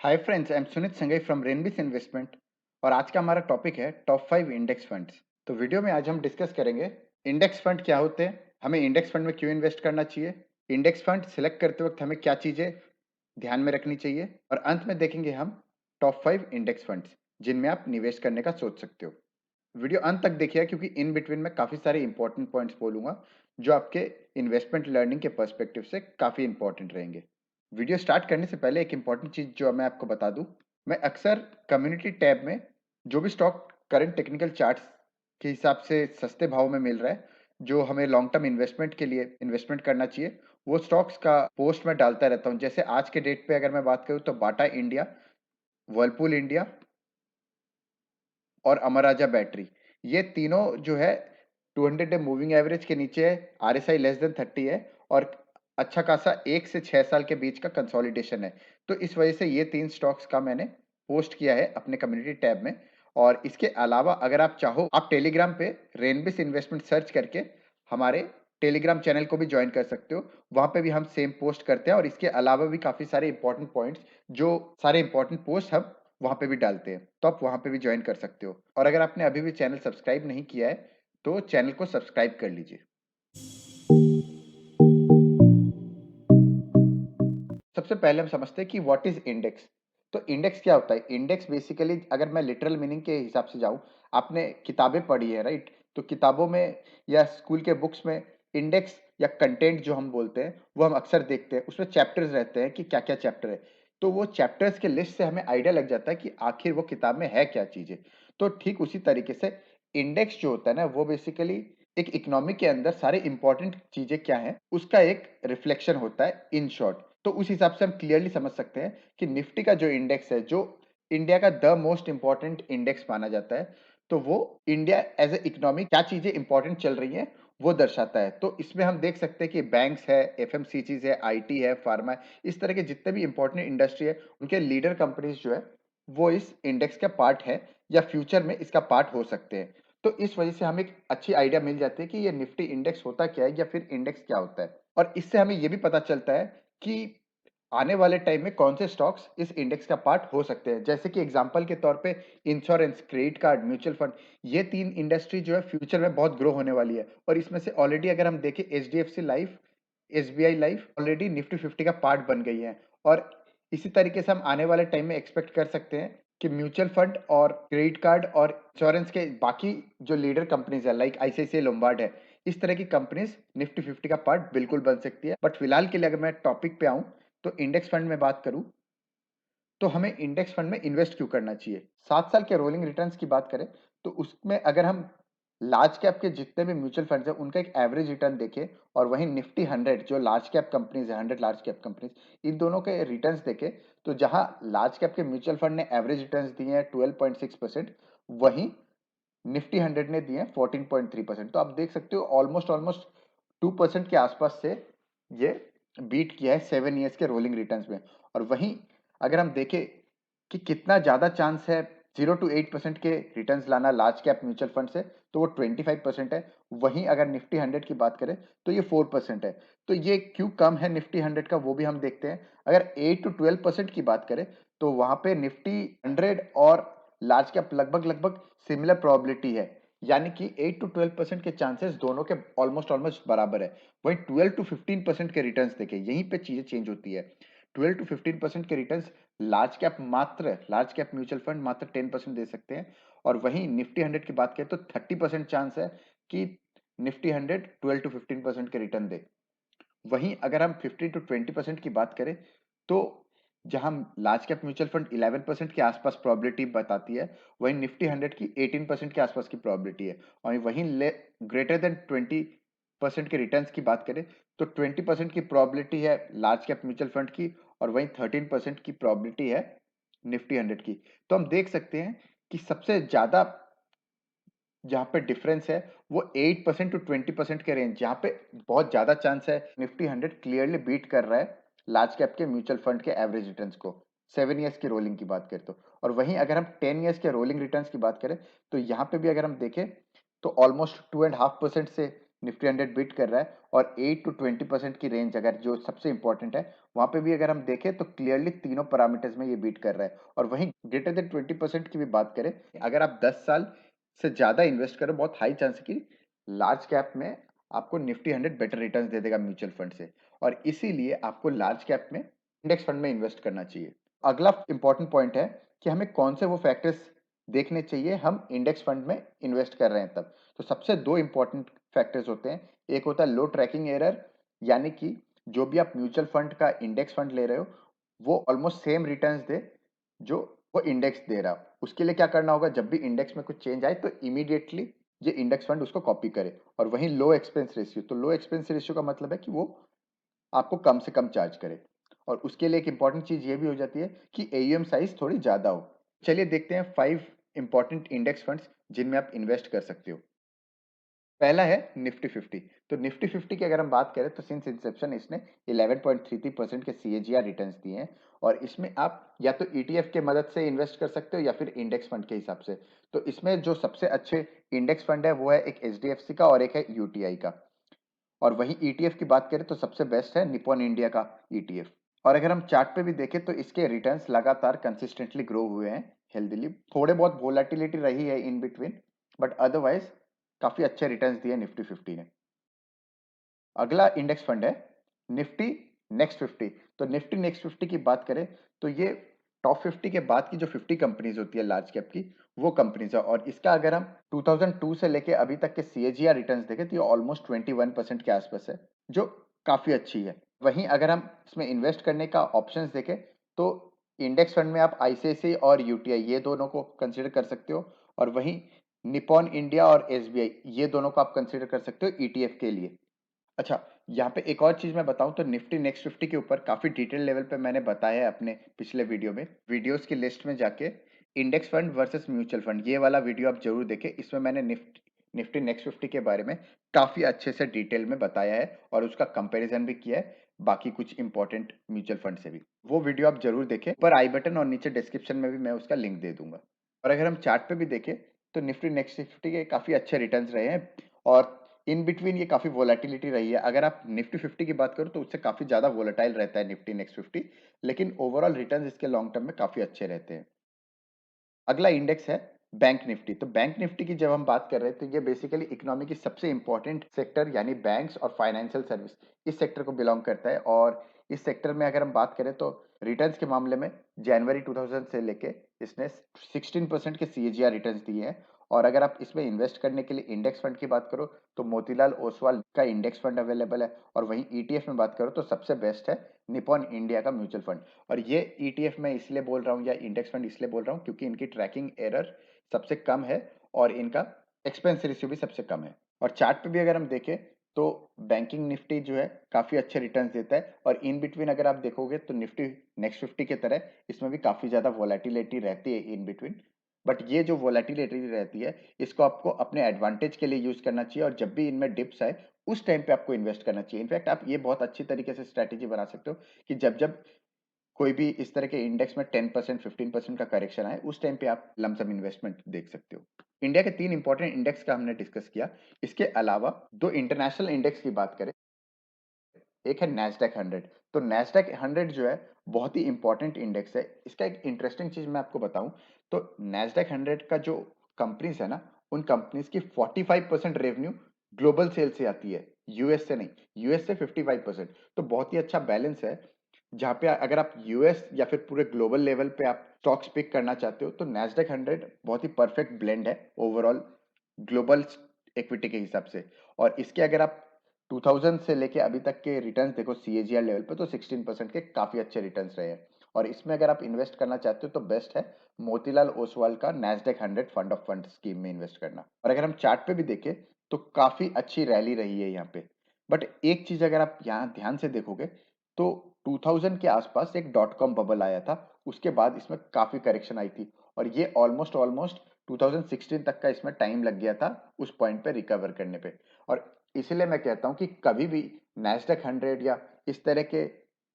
Hi friends, I am Sunit Sangai from Rainbis investment और आज का हमारा टॉपिक है टॉप 5 इंडेक्स फंड्स। तो वीडियो में आज हम डिस्कस करेंगे इंडेक्स फंड क्या होते हैं, हमें इंडेक्स फंड में क्यों इन्वेस्ट करना चाहिए, इंडेक्स फंड सिलेक्ट करते वक्त हमें क्या चीजें ध्यान में रखनी चाहिए और अंत में देखेंगे हम टॉप 5 इंडेक्स फंड्स जिनमें आप निवेश करने का सोच सकते हो। वीडियो अंत तक देखिएगा क्योंकि इन बिटवीन में काफी सारे इंपॉर्टेंट पॉइंट्स बोलूंगा जो आपके इन्वेस्टमेंट लर्निंग के पर्सपेक्टिव से काफी इंपॉर्टेंट रहेंगे। वीडियो स्टार्ट करने से पहले एक इंपॉर्टेंट चीज जो मैं आपको बता दूं, मैं अक्सर कम्युनिटी टैब में जो भी स्टॉक करंट टेक्निकल चार्ट्स के हिसाब से सस्ते भाव में मिल रहा है, जो हमें लॉन्ग टर्म इन्वेस्टमेंट के लिए इन्वेस्टमेंट करना चाहिए, वो स्टॉक्स का पोस्ट में डालता रहता हूँ। जैसे आज के डेट पे अगर मैं बात करूँ तो बाटा इंडिया, वर्लपूल इंडिया और अमर राजा बैटरी, ये तीनों जो है 200 डे मूविंग एवरेज के नीचे है, आरएसआई लेस देन 30 है और अच्छा खासा 1 से 6 साल के बीच का कंसोलिडेशन है। तो इस वजह से ये तीन स्टॉक्स का मैंने पोस्ट किया है अपने कम्युनिटी टैब में। और इसके अलावा अगर आप चाहो, आप टेलीग्राम पे रेनबिस इन्वेस्टमेंट सर्च करके हमारे टेलीग्राम चैनल को भी ज्वाइन कर सकते हो। वहां पे भी हम सेम पोस्ट करते हैं और इसके अलावा भी काफी सारे इंपॉर्टेंट पॉइंट्स, जो सारे इंपॉर्टेंट पोस्ट हम वहां पे भी डालते हैं, तो आप वहां पे भी ज्वाइन कर सकते हो। और अगर आपने अभी भी चैनल सब्सक्राइब नहीं किया है तो चैनल को सब्सक्राइब कर लीजिए। सबसे पहले हम समझते हैं कि व्हाट इज इंडेक्स। तो इंडेक्स क्या होता है? इंडेक्स बेसिकली, अगर मैं लिटरल मीनिंग के हिसाब से जाऊं, आपने किताबें पढ़ी है राइट? तो किताबों में या स्कूल के बुक्स में इंडेक्स या कंटेंट जो हम बोलते हैं वो हम अक्सर देखते हैं, उसमें चैप्टर्स रहते हैं कि क्या क्या चैप्टर है। तो वो चैप्टर्स के लिस्ट से हमें आइडिया लग जाता है कि आखिर वो किताब में है क्या चीजें। तो ठीक उसी तरीके से इंडेक्स जो होता है ना, वो बेसिकली एक इकोनॉमी के अंदर सारे इंपॉर्टेंट चीजें क्या है उसका एक रिफ्लेक्शन होता है इन शॉर्ट। तो उस हिसाब से हम क्लियरली समझ सकते हैं कि निफ्टी का जो इंडेक्स है, जो इंडिया का द मोस्ट इंपॉर्टेंट इंडेक्स माना जाता है, तो वो इंडिया एज ए इकोनॉमी क्या चीजें इंपॉर्टेंट चल रही हैं वो दर्शाता है। तो इसमें हम देख सकते हैं कि बैंक्स है, एफएमसीजीज है, आईटी है, फार्मा है, इस तरह के जितने भी इंपॉर्टेंट इंडस्ट्री है उनके लीडर कंपनीज जो है वो इस इंडेक्स का पार्ट है या फ्यूचर में इसका पार्ट हो सकते हैं। तो इस वजह से हमें एक अच्छी आइडिया मिल जाती है कि ये निफ्टी इंडेक्स होता क्या है या फिर इंडेक्स क्या होता है। और इससे हमें ये भी पता चलता है कि आने वाले टाइम में कौन से स्टॉक्स इस इंडेक्स का पार्ट हो सकते हैं। जैसे कि एग्जांपल के तौर पे insurance, credit card, mutual fund, ये तीन इंडस्ट्री जो है फ्यूचर में बहुत ग्रो होने वाली है। और इसमें से ऑलरेडी अगर हम देखें, HDFC life, SBI life already Nifty 50 का पार्ट बन गई है। और इसी तरीके से हम आने वाले टाइम में एक्सपेक्ट कर सकते हैं कि म्यूचुअल फंड और क्रेडिट कार्ड और इंश्योरेंस के बाकी जो लीडर कंपनीज है लाइक आईसीआईसीआई लोम्बार्ड है, इस तरह की कंपनीज निफ्टी 50 का पार्ट बिल्कुल बन सकती है। बट फिलहाल के लिए अगर मैं टॉपिक पे आऊं, तो इंडेक्स फंड में बात करूं तो हमें इंडेक्स फंड में इन्वेस्ट क्यों करना चाहिए। 7 साल के रोलिंग रिटर्न्स की बात करें तो उसमें अगर हम लार्ज कैप के जितने भी म्यूचुअल फंड्स हैं उनका एक एवरेज रिटर्न देखें और वहीं निफ्टी 100 जो लार्ज कैप कंपनीज है, 100 लार्ज कैप कंपनीज, इन दोनों के रिटर्न्स देखें, तो जहां लार्ज कैप के म्यूचुअल फंड ने एवरेज रिटर्न्स दिए हैं 12.6%, वहीं निफ्टी 100 ने दिए हैं 14.3%। तो आप देख सकते हो ऑलमोस्ट ऑलमोस्ट 2% के आसपास से ये बीट किया है 7 ईयर्स के रोलिंग रिटर्न्स में। और वहीं अगर हम देखें कि कितना ज्यादा चांस है 0 to 8% के रिटर्न्स लाना लार्ज कैप म्यूचुअल फंड से, तो वो 25% है। वहीं अगर निफ्टी 100 की बात करें तो ये 4% है। तो ये क्यों कम है निफ्टी 100 का, वो भी हम देखते हैं। अगर 8 to 12% की बात करें तो वहां पे निफ्टी 100 और लार्ज कैप लगभग लगभग सिमिलर प्रोबेबिलिटी है, यानी कि 8 to 12% के चांसेस दोनों के ऑलमोस्ट ऑलमोस्ट बराबर है। वहीं 12 to 15% के रिटर्न्स देखें, यहीं पे चीजें चेंज होती है। 12 to 15% के returns large cap mutual fund मात्र 10% दे सकते हैं। और वहीं निफ्टी 100 की बात करें तो 30% चांस है कि निफ्टी 100 12 to 15% के रिटर्न दे। वहीं अगर हम 15 to 20% की बात करें तो जहां लार्ज कैप म्यूचुअल फंड 11% के आसपास प्रोबेबिलिटी बताती है, वहीं निफ्टी 100 की 18% के आसपास की प्रोबेबिलिटी है। और वहीं ग्रेटर देन 20% के रिटर्न्स की बात करें तो 20% की प्रोबेबिलिटी है लार्ज कैप म्यूचुअल फंड की और वहीं 13% की प्रोबेबिलिटी है निफ्टी 100 की। तो हम देख सकते हैं कि सबसे ज्यादा जहाँ पे डिफरेंस है वो 8% to 20% के रेंज, जहाँ पे बहुत ज्यादा चांस है निफ्टी 100 क्लियरली बीट कर रहा है लार्ज कैप के म्यूचुअल फंड के एवरेज रिटर्न्स को 7 ईयर्स की रोलिंग की बात करें तो। और वहीं अगर हम 10 ईयर्स के रोलिंग रिटर्न्स की बात करें तो यहाँ पे भी अगर हम देखें तो ऑलमोस्ट 2.5% से निफ्टी 100 बीट कर रहा है और 8 टू 20% की रेंज अगर जो सबसे इंपॉर्टेंट है वहां पे भी अगर हम देखें तो क्लियरली तीनों पैरामीटर्स में ये बीट कर रहा है। और वहीं ग्रेटर देन 20% की भी बात करें, अगर आप 10 साल से ज्यादा इन्वेस्ट करो, बहुत हाई चांस है कि लार्ज कैप में आपको निफ्टी 100 बेटर रिटर्न्स दे देगा म्यूचुअल फंड से, और इसीलिए आपको लार्ज कैप में इंडेक्स फंड में इन्वेस्ट करना चाहिए। अगला इंपॉर्टेंट पॉइंट है कि हमें कौन से वो फैक्टर्स देखने चाहिए हम इंडेक्स फंड में इन्वेस्ट कर रहे हैं तब। तो सबसे दो इंपॉर्टेंट फैक्टर्स होते हैं, एक होता है लो ट्रैकिंग एरर, यानी कि जो भी आप म्यूचुअल फंड का इंडेक्स फंड ले रहे हो वो ऑलमोस्ट सेम रिटर्न्स दे जो वो इंडेक्स दे रहा। उसके लिए क्या करना होगा, जब भी इंडेक्स में कुछ चेंज आए तो इमीडिएटली ये इंडेक्स फंड उसको कॉपी करे। और वहीं लो एक्सपेंस रेशियो, तो लो एक्सपेंस रेशियो का मतलब है कि वो आपको कम से कम चार्ज करे। और उसके लिए एक इंपॉर्टेंट चीज ये भी हो जाती है कि एयूएम साइज थोड़ी ज्यादा हो। चलिए देखते हैं 5 इंपॉर्टेंट इंडेक्स फंड्स जिनमें आप इन्वेस्ट कर सकते हो। पहला है निफ्टी 50। तो निफ्टी 50 की अगर हम बात करें तो सिंस इंसेप्शन इसने 11.33% के सीएजीआर रिटर्न्स दिए हैं, और इसमें आप या तो ईटीएफ के मदद से इन्वेस्ट कर सकते हो या फिर इंडेक्स फंड के हिसाब से। तो इसमें जो सबसे अच्छे इंडेक्स फंड है वो है एक एचडीएफसी का और एक है यूटीआई का। और वहीं ईटीएफ की बात करें तो सबसे बेस्ट है निप्पॉन इंडिया का ईटीएफ। और अगर हम चार्ट पे भी देखें तो इसके रिटर्न्स लगातार कंसिस्टेंटली ग्रो हुए हैं हेल्दीली। थोड़े बहुत वोलेटिलिटी रही है इन बिटवीन, बट अदरवाइज काफी अच्छे रिटर्न्स दिए निफ्टी 50 ने। अगला इंडेक्स फंड है निफ्टी नेक्स्ट 50। तो निफ्टी नेक्स्ट 50 की बात करें तो ये टॉप 50 के बाद की जो 50 कंपनीज होती है लार्ज कैप की, वो कंपनीज है। और इसका अगर हम 2002 से लेके अभी तक के सीएजीआर रिटर्न्स देखें तो ये ऑलमोस्ट 21% के आसपास है, जो काफी अच्छी है। वहीं अगर हम इसमें इन्वेस्ट करने का ऑप्शंस देखें तो इंडेक्स फंड में आप आईसीआईसीआई और यूटीआई ये दोनों को कंसिडर कर सकते हो, और वहीं निप्पॉन इंडिया और एसबीआई ये दोनों को आप कंसिडर कर सकते हो ईटीएफ के लिए। अच्छा, यहाँ पे एक और चीज मैं बताऊं तो निफ्टी नेक्स्ट 50 के ऊपर काफी डिटेल लेवल पे मैंने बताया है अपने पिछले वीडियो में। वीडियोस की लिस्ट में जाके index fund versus mutual fund ये वाला वीडियो आप जरूर देखें। इसमें मैंने निफ्टी निफ्टी नेक्स्ट 50 के बारे में काफी अच्छे से डिटेल में बताया है और उसका कंपैरिजन भी किया है बाकी कुछ इंपॉर्टेंट म्यूचुअल फंड से भी। वो वीडियो आप जरूर देखें, ऊपर आई बटन और नीचे डिस्क्रिप्शन में भी मैं उसका लिंक दे दूंगा। और अगर हम चार्ट पे भी देखें तो निफ्टी नेक्स्ट 50 के काफी अच्छे रिटर्न्स रहे हैं, और इन बिटवीन ये काफी वोलेटिलिटी रही है। अगर आप निफ्टी 50 की बात करो तो उससे काफी ज्यादा वोलेटाइल रहता है निफ्टी नेक्स्ट 50, लेकिन ओवरऑल रिटर्न्स इसके लॉन्ग टर्म में काफी अच्छे रहते हैं। अगला इंडेक्स है बैंक निफ्टी। तो बैंक निफ्टी की जब हम बात कर रहे हैं तो ये बेसिकली इकोनॉमी की सबसे इंपॉर्टेंट सेक्टर यानी बैंक्स और फाइनेंशियल सर्विस इस सेक्टर को बिलोंग करता है। और इस सेक्टर में अगर हम बात करें तो रिटर्न्स के मामले में जनवरी 2000 से लेके इसने 16% के सीएजीआर रिटर्न्स दिए हैं। और अगर आप इसमें इन्वेस्ट करने के लिए इंडेक्स फंड की बात करो तो मोतीलाल ओसवाल का इंडेक्स फंड अवेलेबल है, और वहीं ईटीएफ में बात करो तो सबसे बेस्ट है निपॉन इंडिया का म्यूचुअल फंड। और ये ईटीएफ मैं इसलिए बोल रहा हूँ या इंडेक्स फंड इसलिए बोल रहा हूँ क्योंकि इनकी ट्रैकिंग एरर सबसे कम है और इनका एक्सपेंस रेशियो भी सबसे कम है। और चार्ट पे भी अगर हम देखें तो बैंकिंग निफ्टी जो है काफी अच्छे रिटर्न्स देता है, और इन बिटवीन अगर आप देखोगे तो निफ्टी नेक्स्ट 50 की तरह इसमें भी काफी ज्यादा वोलेटिलिटी रहती है इन बिटवीन। बट ये जो वोलेटिलिटी रहती है इसको आपको अपने एडवांटेज के लिए यूज करना चाहिए, और जब भी इनमें डिप्स आए उस टाइम पे आपको इन्वेस्ट करना चाहिए। इनफैक्ट आप ये बहुत अच्छी तरीके से स्ट्रेटेजी बना सकते हो कि जब जब कोई भी इस तरह के इंडेक्स में 10% 15% का करेक्शन आए उस टाइम पे आप लमसम इन्वेस्टमेंट देख सकते हो। इंडिया के 3 इंपॉर्टेंट इंडेक्स का हमने डिस्कस किया। इसके अलावा दो इंटरनेशनल इंडेक्स की बात करें, एक है नैस्डैक 100। तो नैस्डैक 100 जो है बहुत ही इंपॉर्टेंट इंडेक्स है। इसका एक इंटरेस्टिंग चीज मैं आपको बताऊं तो नैस्डैक 100 का जो कंपनीज है ना, उन कंपनीज की 45% रेवेन्यू ग्लोबल सेल से आती है, यूएस से नहीं। यूएस से 55%, तो बहुत ही अच्छा बैलेंस है। जहाँ पे अगर आप यूएस या फिर पूरे ग्लोबल लेवल पे आप स्टॉक्स पिक करना चाहते हो तो नैस्डैक 100 बहुत ही परफेक्ट ब्लेंड है ओवरऑल ग्लोबल इक्विटी के हिसाब से। और इसके अगर आप 2000 से लेके अभी तक के रिटर्न्स देखो सीएजीआर लेवल पे तो 16% के काफी अच्छे रिटर्न्स रहे हैं। और इसमें अगर आप इन्वेस्ट करना चाहते हो तो बेस्ट है मोतीलाल ओसवाल का Nasdaq 100 fund of fund scheme में इन्वेस्ट करना। और अगर हम चार्ट पे भी देखें तो काफी अच्छी रैली रही है यहाँ पे। बट एक चीज अगर आप यहाँ ध्यान से देखोगे तो 2000 के आसपास एक डॉट कॉम बबल आया था, उसके बाद इसमें काफी करेक्शन आई थी, और ये ऑलमोस्ट ऑलमोस्ट 2016 तक का इसमें टाइम लग गया था उस पॉइंट पे रिकवर करने पे। और इसीलिए मैं कहता हूँ कि कभी भी नैस्डैक 100 या इस तरह के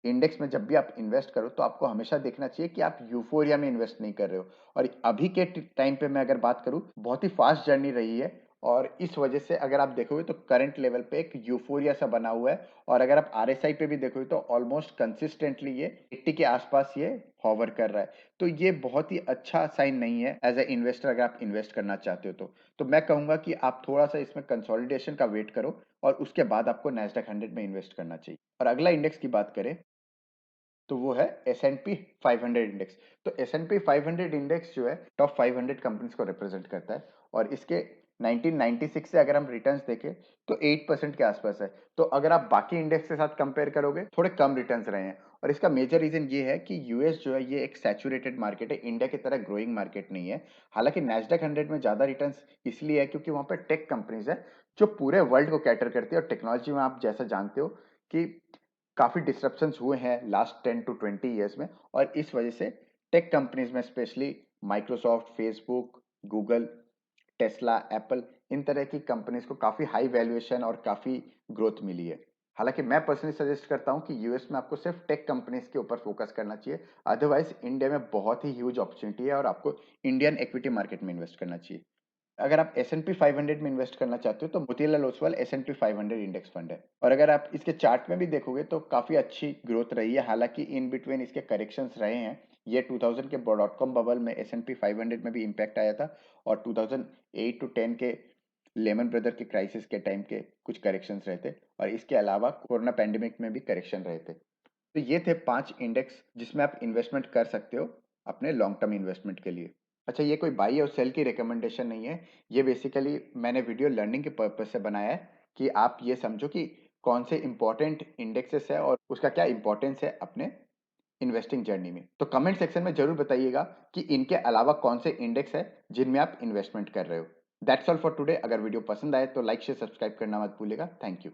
इंडेक्स में जब भी आप इन्वेस्ट करो तो आपको हमेशा देखना चाहिए कि आप यूफोरिया में इन्वेस्ट नहीं कर रहे हो। और अभी के टाइम पे मैं अगर बात करूँ बहुत ही फास्ट जर्नी रही है, और इस वजह से अगर आप देखोगे तो करंट लेवल पे एक यूफोरिया सा बना हुआ है और अगर आप आरएसआई पे भी देखोगे तो ऑलमोस्ट कंसिस्टेंटली ये 80 के आसपास ये हॉवर कर रहा है। तो ये बहुत ही अच्छा साइन नहीं है एज ए इन्वेस्टर अगर आप इन्वेस्ट करना चाहते हो तो मैं कहूंगा कि आप थोड़ा सा इसमें कंसोलिडेशन का वेट करो और उसके बाद आपको नैस्डैक 100 में इन्वेस्ट करना चाहिए। और अगला इंडेक्स की बात करें तो वो है S&P 500 इंडेक्स। तो S&P 500 इंडेक्स जो है टॉप 500 कंपनीज को रिप्रेजेंट करता है और इसके 1996 से अगर हम रिटर्न्स देखें तो 8% के आसपास है। तो अगर आप बाकी इंडेक्स के साथ कंपेयर करोगे थोड़े कम रिटर्न्स रहे हैं और इसका मेजर रीजन ये है कि यूएस जो है ये एक सैचुरेटेड मार्केट है, इंडिया की तरह ग्रोइंग मार्केट नहीं है। हालांकि नैस्डैक 100 में ज्यादा रिटर्न्स इसलिए है क्योंकि वहां पर टेक कंपनीज है जो पूरे वर्ल्ड को कैटर करती है और टेक्नोलॉजी में आप जैसा जानते हो कि काफी डिसरप्शंस हुए हैं लास्ट 10 to 20 ईयर्स में और इस वजह से टेक कंपनीज में specially Microsoft, Facebook, Google, Tesla, Apple इन तरह की कंपनीज को काफी हाई वैल्यूएशन और काफी ग्रोथ मिली है। हालांकि मैं पर्सनली सजेस्ट करता हूं कि यूएस में आपको सिर्फ टेक कंपनीज के ऊपर फोकस करना चाहिए, अदरवाइज इंडिया में बहुत ही ह्यूज अपॉर्चुनिटी है और आपको इंडियन इक्विटी मार्केट में इन्वेस्ट करना चाहिए। अगर आप S&P 500 में इन्वेस्ट करना चाहते हो तो Motilal Oswal S&P 500 index fund है और अगर आप इसके चार्ट में भी देखोगे तो काफी अच्छी ग्रोथ रही है। हालांकि इन बिटवीन इसके करेक्शंस रहे हैं। ये 2000 के डॉट कॉम बबल में S&P 500 में भी इम्पैक्ट आया था और 2008 to 10 के लेमन ब्रदर के क्राइसिस के टाइम के कुछ करेक्शंस रहे थे और इसके अलावा कोरोना पैंडेमिक में भी करेक्शन रहे थे। तो ये थे 5 इंडेक्स जिसमें आप इन्वेस्टमेंट कर सकते हो अपने लॉन्ग टर्म इन्वेस्टमेंट के लिए। अच्छा, ये कोई बाई और सेल की रिकमेंडेशन नहीं है। ये बेसिकली मैंने वीडियो लर्निंग के पर्पज से बनाया है कि आप ये समझो कि कौन से इंपॉर्टेंट इंडेक्सेस है और उसका क्या इंपॉर्टेंस है अपने इन्वेस्टिंग जर्नी में। तो कमेंट सेक्शन में जरूर बताइएगा कि इनके अलावा कौन से इंडेक्स है जिनमें आप इन्वेस्टमेंट कर रहे हो। That's all for today. अगर वीडियो पसंद आए तो लाइक शेयर सब्सक्राइब करना मत भूलिएगा। Thank you.